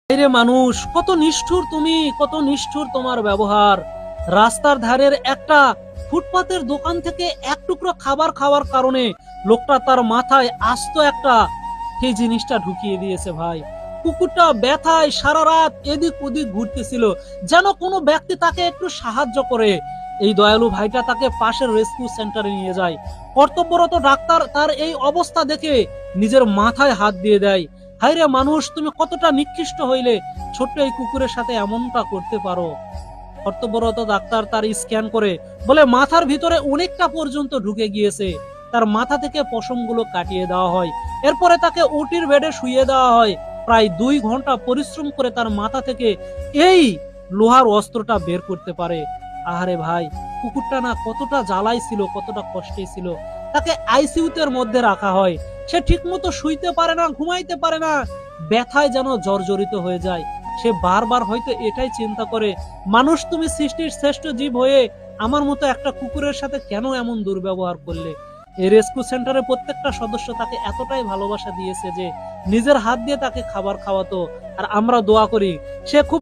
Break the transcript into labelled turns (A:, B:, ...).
A: রে মানুষ, কত নিষ্ঠুর তুমি, কত নিষ্ঠুর তোমার ব্যবহার। রাস্তার ধারের একটা ফুটপাতের দোকান থেকে এক টুকরো খাবার খাওয়ার কারণে লোকটা তার মাথায় আস্ত একটা সেই জিনিসটা ঢুকিয়ে দিয়েছে ভাই। কুকুরটা ব্যথায় সারা রাত এদিক ওদিক ঘুরতেছিল, যেন কোনো ব্যক্তি তাকে একটু সাহায্য করে। এই দয়ালু ভাইটা তাকে পাশের রেস্কিউ সেন্টারে নিয়ে যায়। কর্তব্যরত ডাক্তার তার এই অবস্থা দেখে নিজের মাথায় হাত দিয়ে দেয়। হায়রে মানুষ, তুমি কতটা নিকৃষ্ট হইলে ছোট্ট এই কুকুরের সাথে এমনটা করতে পারো। কর্তব্যরত ডাক্তার তার স্ক্যান করে বলে মাথার ভিতরে অনেকটা পর্যন্ত ঢুকে গিয়েছে। তার মাথা থেকে পশমগুলো কাটিয়ে দেওয়া হয়। এরপরে তাকে ওটির বেডে শুইয়ে দেওয়া হয়। প্রায় 2 ঘন্টা পরিশ্রম করে তার মাথা থেকে এই লোহার অস্ত্রটা বের করতে পারে। আহারে ভাই, কুকুরটা না কতটা জ্বালাই ছিল, কতটা কষ্টে ছিল। তাকে আইসিইউতের মধ্যে রাখা হয়। সে ঠিকমতো শুইতে পারে না, ঘুমাইতে পারে না, ব্যথায় যেন জর্জরিত হয়ে যায়। সে বারবার হয়তো এটাই চিন্তা করে, মানুষ তুমি সৃষ্টির শ্রেষ্ঠ জীব হয়ে আমার মতো একটা কুকুরের সাথে কেন এমন দুর্ব্যবহার করলে। এই রেস্কিউ সেন্টারের প্রত্যেকটা সদস্য তাকে এতটাই ভালোবাসা দিয়েছে যে নিজের হাত দিয়ে তাকে খাবার খাওয়াতো। আর আমরা দোয়া করি সে খুব